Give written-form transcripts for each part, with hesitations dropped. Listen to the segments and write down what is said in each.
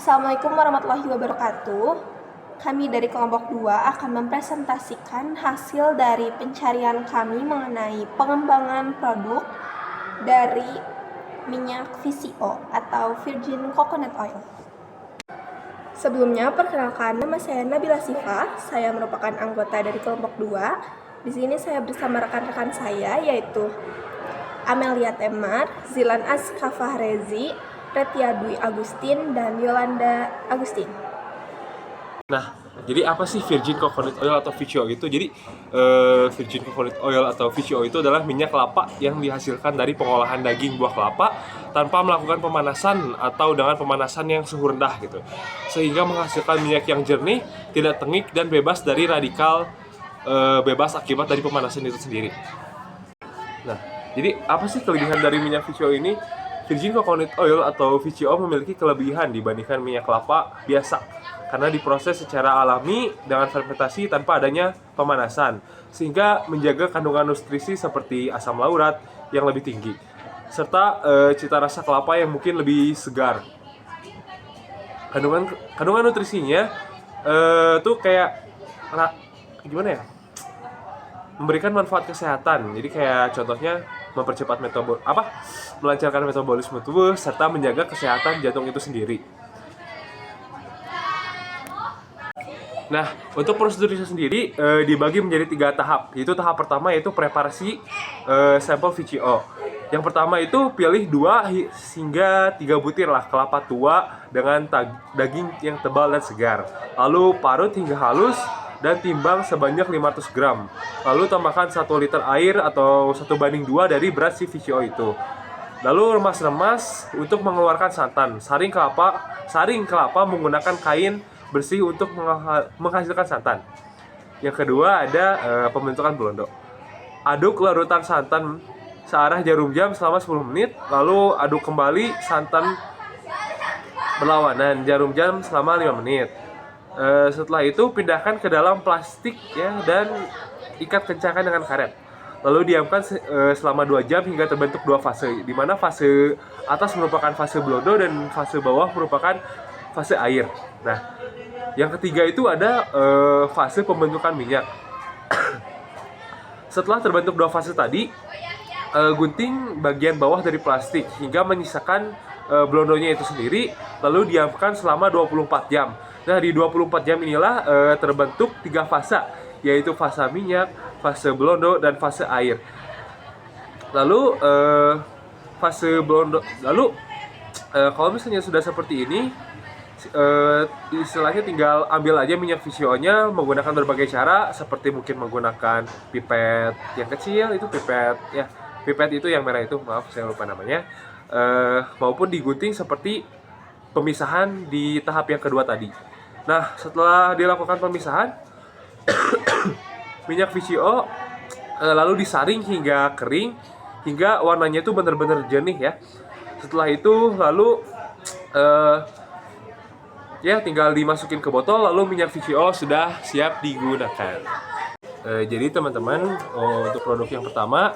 Assalamualaikum warahmatullahi wabarakatuh. Kami dari kelompok 2 akan mempresentasikan hasil dari pencarian kami mengenai pengembangan produk dari minyak VCO atau Virgin Coconut Oil. Sebelumnya, perkenalkan, nama saya Nabila Sifa. Saya merupakan anggota dari kelompok 2. Di sini saya bersama rekan-rekan saya, yaitu Amelia Temar, Zilan Askafahrezi, Retia Dwi Agustin, dan Yolanda Agustin. Nah, jadi apa sih Virgin Coconut Oil atau VCO itu? Jadi Virgin Coconut Oil atau VCO itu adalah minyak kelapa yang dihasilkan dari pengolahan daging buah kelapa tanpa melakukan pemanasan atau dengan pemanasan yang suhu rendah gitu, sehingga menghasilkan minyak yang jernih, tidak tengik, dan bebas dari radikal bebas akibat dari pemanasan itu sendiri. Nah, jadi apa sih kelebihan dari minyak VCO ini? Virgin Coconut Oil atau VCO memiliki kelebihan dibandingkan minyak kelapa biasa karena diproses secara alami dengan fermentasi tanpa adanya pemanasan, sehingga menjaga kandungan nutrisi seperti asam laurat yang lebih tinggi serta cita rasa kelapa yang mungkin lebih segar. Kandungan nutrisinya tuh kayak gimana ya? Memberikan manfaat kesehatan. Jadi kayak contohnya mempercepat melancarkan metabolisme tubuh serta menjaga kesehatan jantung itu sendiri. Nah, untuk prosedur itu sendiri dibagi menjadi 3 tahap. Yaitu tahap pertama yaitu preparasi sampel VCO. Yang pertama itu pilih 2 hingga 3 butir lah kelapa tua dengan daging yang tebal dan segar. Lalu parut hingga halus dan timbang sebanyak 500 gram. Lalu tambahkan 1 liter air atau 1:2 dari berat si VCO itu. Lalu remas-remas untuk mengeluarkan santan. Saring kelapa menggunakan kain bersih untuk menghasilkan santan. Yang kedua ada pembentukan blondo. Aduk larutan santan searah jarum jam selama 10 menit. Lalu aduk kembali santan berlawanan jarum jam selama 5 menit. Setelah itu pindahkan ke dalam plastik ya, dan ikat kencangkan dengan karet. Lalu diamkan selama 2 jam hingga terbentuk 2 fase, di mana fase atas merupakan fase blondo dan fase bawah merupakan fase air. Nah, yang ketiga itu ada fase pembentukan minyak. Setelah terbentuk 2 fase tadi, gunting bagian bawah dari plastik hingga menyisakan blondonya itu sendiri, lalu diamkan selama 24 jam. Nah, di 24 jam inilah terbentuk 3 fase, yaitu fase minyak, fase blondo, dan fase air. Lalu kalau misalnya sudah seperti ini, istilahnya tinggal ambil aja minyak VCO-nya menggunakan berbagai cara, seperti mungkin menggunakan pipet yang kecil, itu pipet itu yang merah itu, maaf saya lupa namanya, maupun digunting seperti pemisahan di tahap yang kedua tadi. Nah, setelah dilakukan pemisahan, minyak VCO lalu disaring hingga kering, hingga warnanya itu benar-benar jernih ya. Setelah itu lalu tinggal dimasukin ke botol, lalu minyak VCO sudah siap digunakan. Jadi teman-teman, untuk produk yang pertama,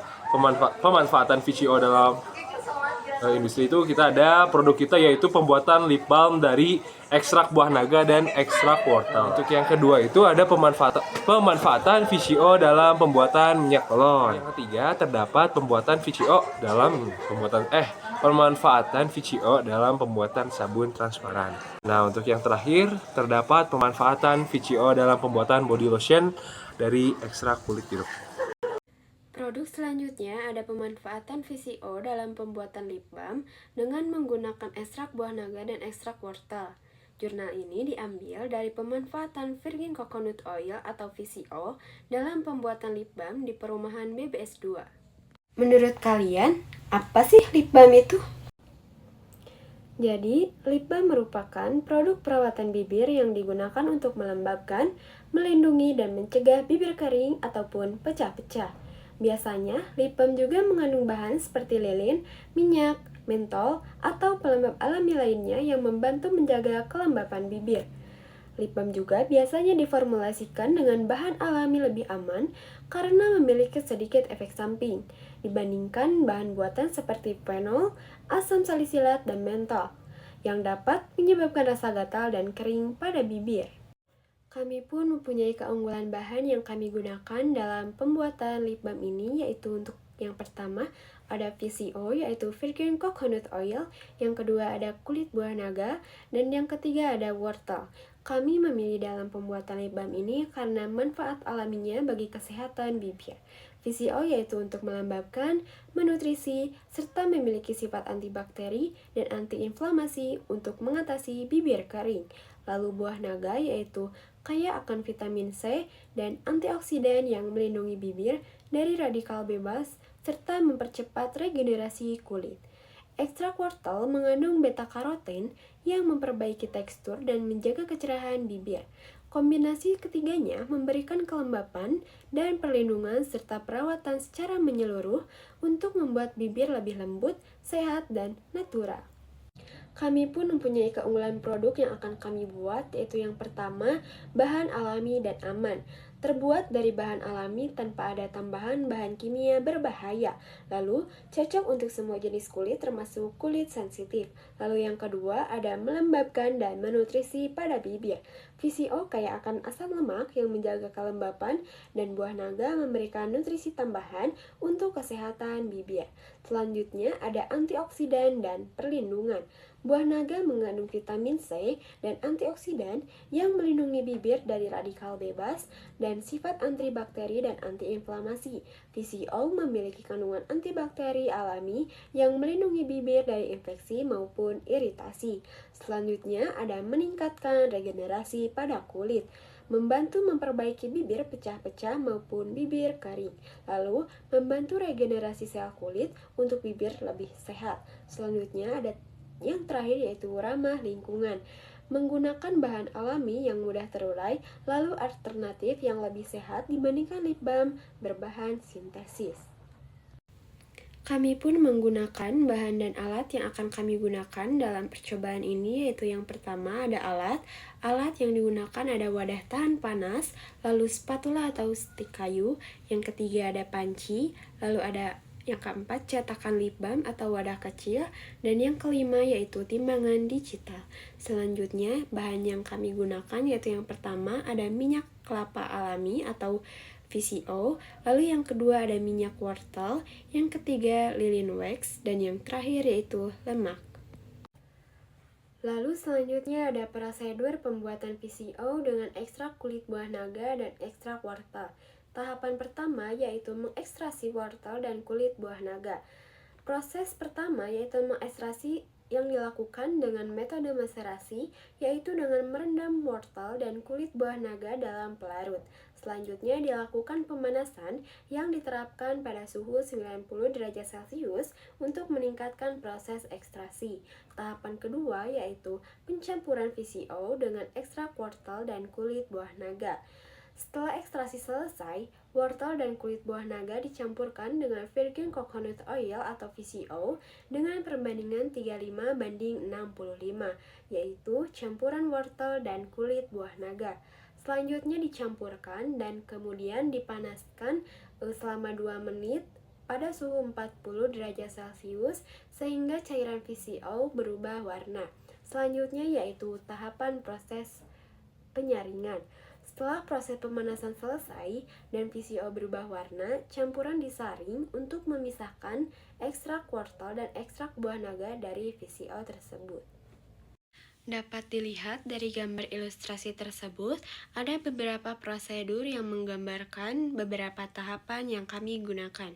pemanfaatan VCO dalam industri itu kita ada produk kita yaitu pembuatan lip balm dari ekstrak buah naga dan ekstrak wortel. Untuk yang kedua itu ada pemanfaatan VCO dalam pembuatan minyak telur. Yang ketiga terdapat pemanfaatan VCO dalam pembuatan sabun transparan. Nah, untuk yang terakhir terdapat pemanfaatan VCO dalam pembuatan body lotion dari ekstrak kulit jeruk. Produk selanjutnya ada pemanfaatan VCO dalam pembuatan lip balm dengan menggunakan ekstrak buah naga dan ekstrak wortel. Jurnal ini diambil dari pemanfaatan Virgin Coconut Oil atau VCO dalam pembuatan lip balm di perumahan BBS 2. Menurut kalian, apa sih lip balm itu? Jadi, lip balm merupakan produk perawatan bibir yang digunakan untuk melembabkan, melindungi, dan mencegah bibir kering ataupun pecah-pecah. Biasanya, lip balm juga mengandung bahan seperti lilin, minyak, mentol, atau pelembab alami lainnya yang membantu menjaga kelembapan bibir. Lip balm juga biasanya diformulasikan dengan bahan alami lebih aman karena memiliki sedikit efek samping dibandingkan bahan buatan seperti fenol, asam salisilat, dan mentol. yang dapat menyebabkan rasa gatal dan kering pada bibir. Kami pun mempunyai keunggulan bahan yang kami gunakan dalam pembuatan lip balm ini, yaitu untuk yang pertama ada VCO yaitu Virgin Coconut Oil, yang kedua ada kulit buah naga, dan yang ketiga ada wortel. Kami memilih dalam pembuatan lip balm ini karena manfaat alaminya bagi kesehatan bibir. VCO yaitu untuk melembabkan, menutrisi, serta memiliki sifat antibakteri dan antiinflamasi untuk mengatasi bibir kering. Lalu buah naga yaitu kaya akan vitamin C dan antioksidan yang melindungi bibir dari radikal bebas serta mempercepat regenerasi kulit. Ekstrak wortel mengandung beta-karoten yang memperbaiki tekstur dan menjaga kecerahan bibir. Kombinasi ketiganya memberikan kelembapan dan perlindungan serta perawatan secara menyeluruh untuk membuat bibir lebih lembut, sehat, dan natural. Kami pun mempunyai keunggulan produk yang akan kami buat, yaitu yang pertama, bahan alami dan aman. Terbuat dari bahan alami tanpa ada tambahan bahan kimia berbahaya. Lalu, cocok untuk semua jenis kulit termasuk kulit sensitif. Lalu yang kedua, ada melembabkan dan menutrisi pada bibir. VCO kaya akan asam lemak yang menjaga kelembapan, dan buah naga memberikan nutrisi tambahan untuk kesehatan bibir. Selanjutnya, ada antioksidan dan perlindungan. Buah naga mengandung vitamin C dan antioksidan yang melindungi bibir dari radikal bebas dan sifat antibakteri dan antiinflamasi. VCO memiliki kandungan antibakteri alami yang melindungi bibir dari infeksi maupun iritasi. Selanjutnya ada meningkatkan regenerasi pada kulit, membantu memperbaiki bibir pecah-pecah maupun bibir kering, lalu membantu regenerasi sel kulit untuk bibir lebih sehat. Selanjutnya ada yang terakhir yaitu ramah lingkungan, menggunakan bahan alami yang mudah terurai, lalu alternatif yang lebih sehat dibandingkan lip balm berbahan sintesis. Kami pun menggunakan bahan dan alat yang akan kami gunakan dalam percobaan ini, yaitu yang pertama ada alat. Alat yang digunakan ada wadah tahan panas, lalu spatula atau stik kayu, yang ketiga ada panci, lalu ada yang keempat cetakan lip balm atau wadah kecil, dan yang kelima yaitu timbangan digital. Selanjutnya bahan yang kami gunakan yaitu yang pertama ada minyak kelapa alami atau VCO, lalu yang kedua ada minyak wortel, yang ketiga lilin wax, dan yang terakhir yaitu lemak. Lalu selanjutnya ada prosedur pembuatan VCO dengan ekstrak kulit buah naga dan ekstrak wortel. Tahapan pertama yaitu mengekstrasi wortel dan kulit buah naga. Proses pertama yaitu mengekstrasi yang dilakukan dengan metode maserasi, yaitu dengan merendam wortel dan kulit buah naga dalam pelarut. Selanjutnya dilakukan pemanasan yang diterapkan pada suhu 90 derajat Celcius untuk meningkatkan proses ekstrasi. Tahapan kedua yaitu pencampuran VCO dengan ekstrak wortel dan kulit buah naga. Setelah ekstrasi selesai, wortel dan kulit buah naga dicampurkan dengan Virgin Coconut Oil atau VCO dengan perbandingan 35:65, yaitu campuran wortel dan kulit buah naga. Selanjutnya dicampurkan dan kemudian dipanaskan selama 2 menit pada suhu 40 derajat Celcius sehingga cairan VCO berubah warna. Selanjutnya yaitu tahapan proses penyaringan. Setelah proses pemanasan selesai dan VCO berubah warna, campuran disaring untuk memisahkan ekstrak wortel dan ekstrak buah naga dari VCO tersebut. Dapat dilihat dari gambar ilustrasi tersebut, ada beberapa prosedur yang menggambarkan beberapa tahapan yang kami gunakan.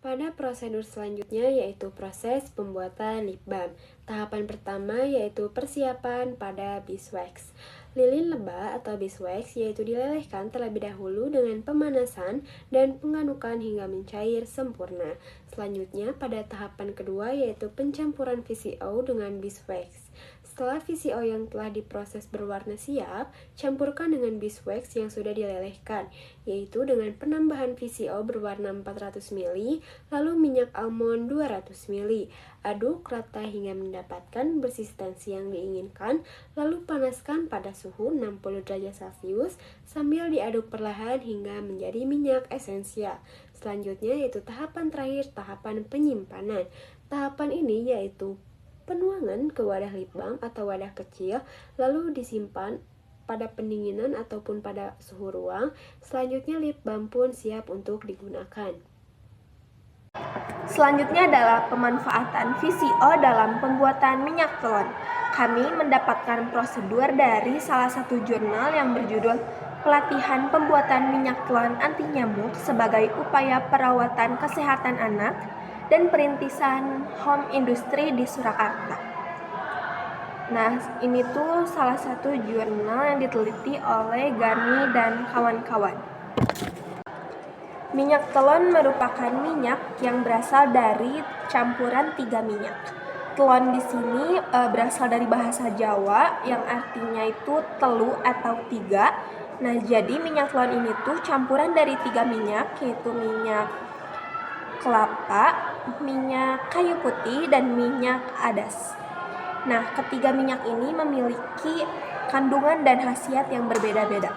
Pada prosedur selanjutnya yaitu proses pembuatan lip balm. Tahapan pertama yaitu persiapan pada beeswax. Lilin lebah atau beeswax yaitu dilelehkan terlebih dahulu dengan pemanasan dan pengadukan hingga mencair sempurna. Selanjutnya pada tahapan kedua yaitu pencampuran VCO dengan beeswax. Setelah VCO yang telah diproses berwarna siap, campurkan dengan beeswax yang sudah dilelehkan, yaitu dengan penambahan VCO berwarna 400 ml, lalu minyak almond 200 ml. Aduk rata hingga mendapatkan konsistensi yang diinginkan, lalu panaskan pada suhu 60 derajat Celcius sambil diaduk perlahan hingga menjadi minyak esensial. Selanjutnya yaitu tahapan terakhir, tahapan penyimpanan. Tahapan ini yaitu penuangan ke wadah lip balm atau wadah kecil, lalu disimpan pada pendinginan ataupun pada suhu ruang. Selanjutnya lip balm pun siap untuk digunakan. Selanjutnya adalah pemanfaatan VCO dalam pembuatan minyak telon. Kami mendapatkan prosedur dari salah satu jurnal yang berjudul Pelatihan Pembuatan Minyak Telon Anti Nyamuk sebagai Upaya Perawatan Kesehatan Anak dan Perintisan Home Industry di Surakarta. Nah, ini tuh salah satu jurnal yang diteliti oleh Gani dan kawan-kawan. Minyak telon merupakan minyak yang berasal dari campuran 3 minyak. Telon di sini berasal dari bahasa Jawa yang artinya itu telu atau 3. Nah, jadi minyak telon ini tuh campuran dari 3 minyak, yaitu minyak kelapa, minyak kayu putih, dan minyak adas. Nah, ketiga minyak ini memiliki kandungan dan khasiat yang berbeda-beda.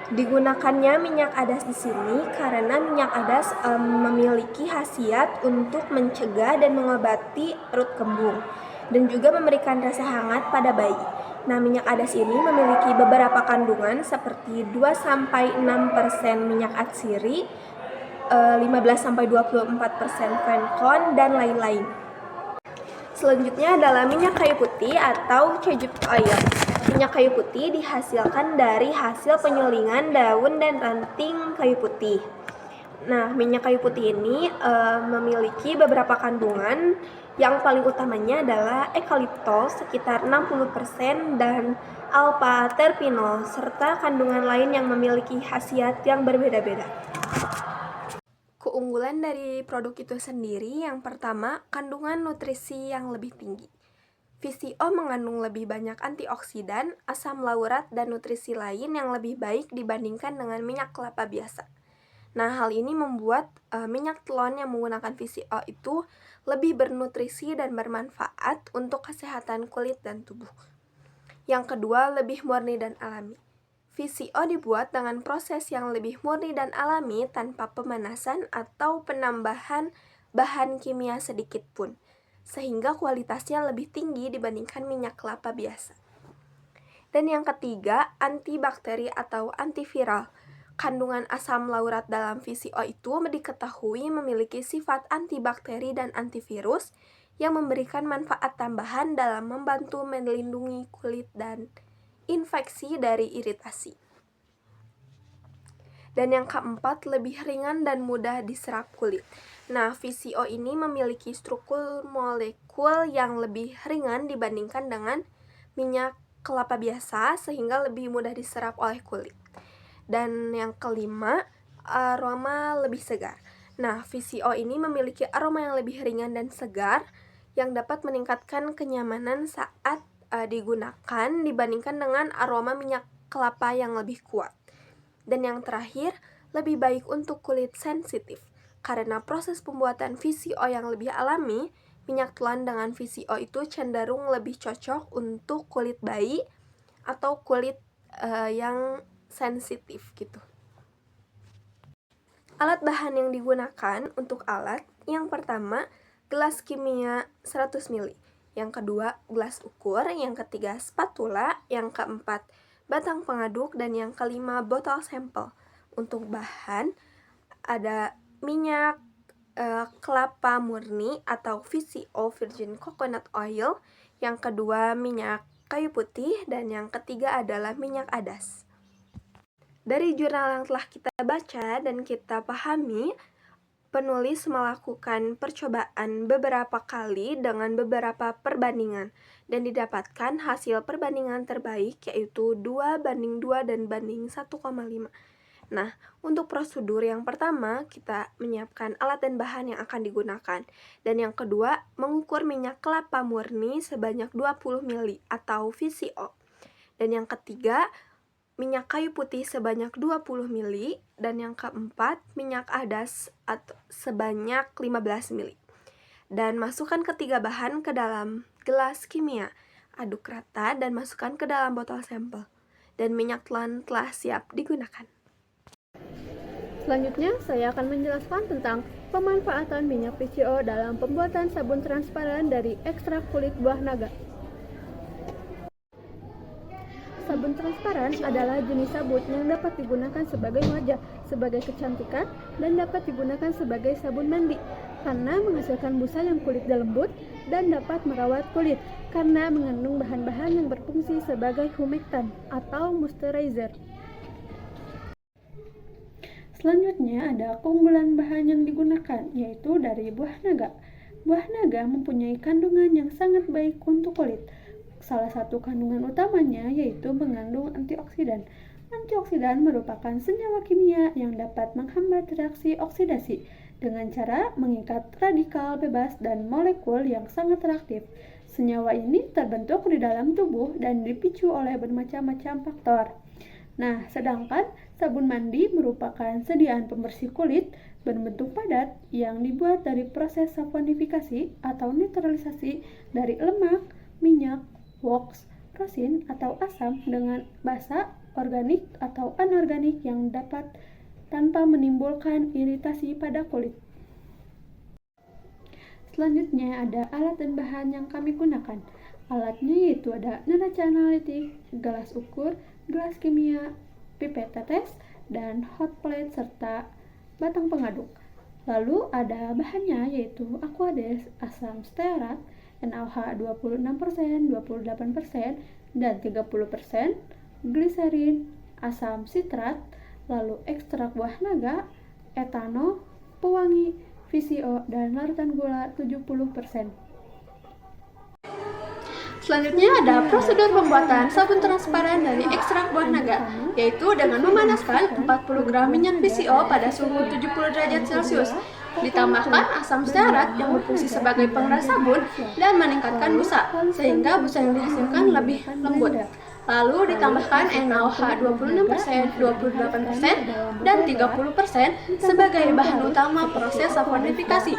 Digunakannya minyak adas di sini karena minyak adas memiliki khasiat untuk mencegah dan mengobati perut kembung dan juga memberikan rasa hangat pada bayi. Nah, minyak adas ini memiliki beberapa kandungan seperti 2-6% minyak atsiri, 15-24% venkon, dan lain-lain. Selanjutnya adalah minyak kayu putih atau Jeju oil. Minyak kayu putih dihasilkan dari hasil penyulingan daun dan ranting kayu putih. Nah, minyak kayu putih ini memiliki beberapa kandungan. Yang paling utamanya adalah eukaliptol sekitar 60% dan alpha terpinol serta kandungan lain yang memiliki khasiat yang berbeda-beda. Keunggulan dari produk itu sendiri yang pertama, kandungan nutrisi yang lebih tinggi. VCO mengandung lebih banyak antioksidan, asam laurat, dan nutrisi lain yang lebih baik dibandingkan dengan minyak kelapa biasa. Nah, hal ini membuat minyak telon yang menggunakan VCO itu lebih bernutrisi dan bermanfaat untuk kesehatan kulit dan tubuh. Yang kedua, lebih murni dan alami. VCO dibuat dengan proses yang lebih murni dan alami tanpa pemanasan atau penambahan bahan kimia sedikit pun, sehingga kualitasnya lebih tinggi dibandingkan minyak kelapa biasa. Dan yang ketiga, antibakteri atau antiviral. Kandungan asam laurat dalam VCO itu diketahui memiliki sifat antibakteri dan antivirus yang memberikan manfaat tambahan dalam membantu melindungi kulit dan infeksi dari iritasi. Dan yang keempat, lebih ringan dan mudah diserap kulit. Nah, VCO ini memiliki struktur molekul yang lebih ringan dibandingkan dengan minyak kelapa biasa sehingga lebih mudah diserap oleh kulit. Dan yang kelima, aroma lebih segar. Nah, VCO ini memiliki aroma yang lebih ringan dan segar yang dapat meningkatkan kenyamanan saat digunakan dibandingkan dengan aroma minyak kelapa yang lebih kuat. Dan yang terakhir, lebih baik untuk kulit sensitif. Karena proses pembuatan VCO yang lebih alami, minyak telon dengan VCO itu cenderung lebih cocok untuk kulit bayi atau kulit yang sensitif gitu. Alat bahan yang digunakan untuk alat, yang pertama, gelas kimia 100 ml. Yang kedua, gelas ukur. Yang ketiga, spatula. Yang keempat, batang pengaduk. Dan yang kelima, botol sampel. Untuk bahan, ada minyak kelapa murni atau VCO virgin coconut oil. Yang kedua, minyak kayu putih. Dan yang ketiga adalah minyak adas. Dari jurnal yang telah kita baca dan kita pahami, penulis melakukan percobaan beberapa kali dengan beberapa perbandingan dan didapatkan hasil perbandingan terbaik yaitu 2:2 dan banding 1,5. Nah, untuk prosedur yang pertama, kita menyiapkan alat dan bahan yang akan digunakan. Dan yang kedua, mengukur minyak kelapa murni sebanyak 20 ml atau VCO. Dan yang ketiga, minyak kayu putih sebanyak 20 ml, dan yang keempat, minyak adas atau sebanyak 15 ml. Dan masukkan ketiga bahan ke dalam gelas kimia. Aduk rata dan masukkan ke dalam botol sampel. Dan minyak telon telah siap digunakan. Selanjutnya, saya akan menjelaskan tentang pemanfaatan minyak PCO dalam pembuatan sabun transparan dari ekstrak kulit buah naga. Sabun transparan adalah jenis sabun yang dapat digunakan sebagai wajah, sebagai kecantikan, dan dapat digunakan sebagai sabun mandi karena menghasilkan busa yang kulitnya lembut dan dapat merawat kulit karena mengandung bahan-bahan yang berfungsi sebagai humektan atau moisturizer. Selanjutnya ada keunggulan bahan yang digunakan, yaitu dari buah naga. Buah naga mempunyai kandungan yang sangat baik untuk kulit. Salah satu kandungan utamanya yaitu mengandung antioksidan. Antioksidan merupakan senyawa kimia yang dapat menghambat reaksi oksidasi dengan cara mengikat radikal bebas dan molekul yang sangat reaktif. Senyawa ini terbentuk di dalam tubuh dan dipicu oleh bermacam-macam faktor. Nah, sedangkan sabun mandi merupakan sediaan pembersih kulit berbentuk padat yang dibuat dari proses saponifikasi atau netralisasi dari lemak, minyak, wax, rosin, atau asam dengan basa, organik, atau anorganik yang dapat tanpa menimbulkan iritasi pada kulit. Selanjutnya ada alat dan bahan yang kami gunakan. Alatnya yaitu ada neraca analitik, gelas ukur, gelas kimia, pipet tetes, dan hot plate serta batang pengaduk. Lalu ada bahannya yaitu Aquades, asam stearat, NaOH 26%, 28%, dan 30%, gliserin, asam sitrat, lalu ekstrak buah naga, etanol, pewangi, VCO, dan larutan gula 70%. Selanjutnya ada prosedur pembuatan sabun transparan dari ekstrak buah naga, yaitu dengan memanaskan 40 gram minyak VCO pada suhu 70 derajat Celcius, ditambahkan asam stearat yang berfungsi sebagai pengeras sabun dan meningkatkan busa, sehingga busa yang dihasilkan lebih lembut. Lalu ditambahkan NaOH 26%, 28%, dan 30% sebagai bahan utama proses saponifikasi.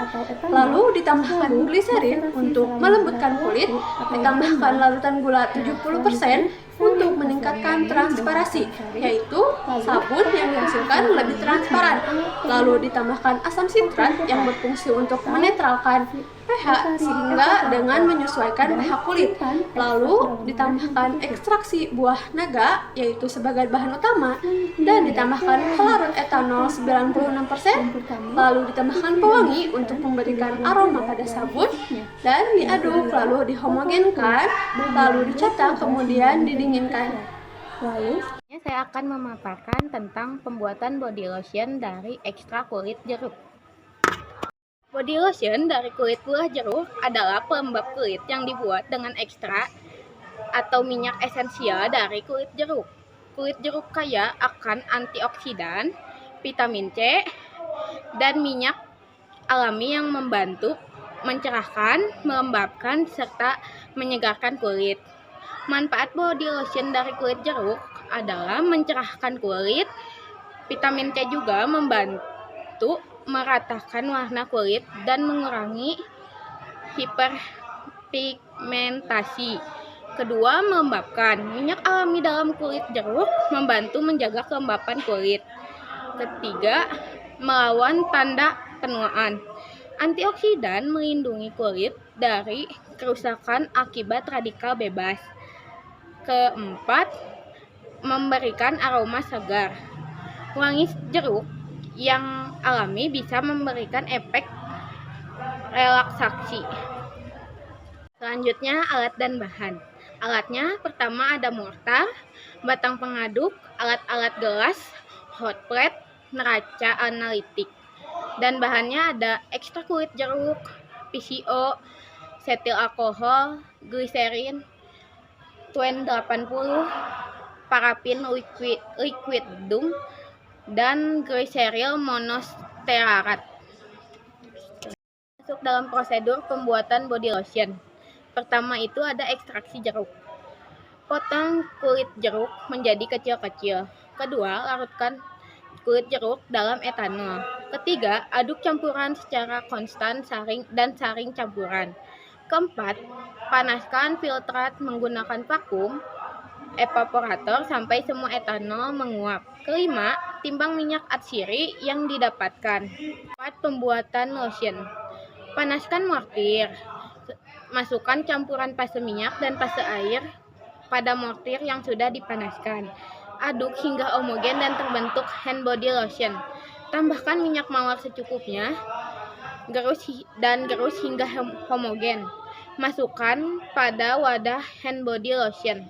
Lalu ditambahkan gliserin untuk melembutkan kulit, ditambahkan larutan gula 70% untuk meningkatkan transparasi, yaitu sabun yang dihasilkan lebih transparan. Lalu ditambahkan asam sitrat yang berfungsi untuk menetralkan pH sehingga dengan menyesuaikan pH kulit. Lalu ditambahkan ekstraksi buah naga yaitu sebagai bahan utama dan ditambahkan pelarut etanol 96%. Lalu ditambahkan pewangi untuk memberikan aroma pada sabun dan diaduk lalu dihomogenkan lalu dicetak kemudian didinginkan. Lalu Saya akan memaparkan tentang pembuatan body lotion dari ekstrak kulit jeruk. Body lotion dari kulit buah jeruk adalah pelembab kulit yang dibuat dengan ekstrak atau minyak esensial dari kulit jeruk. Kulit jeruk kaya akan antioksidan, vitamin C, dan minyak alami yang membantu mencerahkan, melembabkan, serta menyegarkan kulit. Manfaat body lotion dari kulit jeruk adalah mencerahkan kulit. Vitamin C juga membantu meratakan warna kulit dan mengurangi hiperpigmentasi. Kedua, melembabkan. Minyak alami dalam kulit jeruk membantu menjaga kelembapan kulit. Ketiga, melawan tanda penuaan. Antioksidan melindungi kulit dari kerusakan akibat radikal bebas. Keempat, memberikan aroma segar. Wangi jeruk yang alami bisa memberikan efek relaksasi. Selanjutnya, alat dan bahan. Alatnya pertama ada mortar, batang pengaduk, alat-alat gelas, hot plate, neraca analitik. Dan bahannya ada ekstrak kulit jeruk, PCO, setil alkohol, gliserin, 80, parafin liquidum, dan glyceryl monostearat. Masuk dalam prosedur pembuatan body lotion. Pertama itu ada ekstraksi jeruk. Potong kulit jeruk menjadi kecil-kecil. Kedua, larutkan kulit jeruk dalam etanol. Ketiga, aduk campuran secara konstan saring campuran. Keempat, panaskan filtrat menggunakan vakum. evaporator sampai semua etanol menguap. Kelima, timbang minyak atsiri yang didapatkan. 4. Pembuatan lotion. Panaskan mortir. Masukkan campuran fase minyak dan fase air pada mortir yang sudah dipanaskan. Aduk hingga homogen dan terbentuk hand body lotion. Tambahkan minyak mawar secukupnya, gerus hingga homogen. Masukkan pada wadah hand body lotion.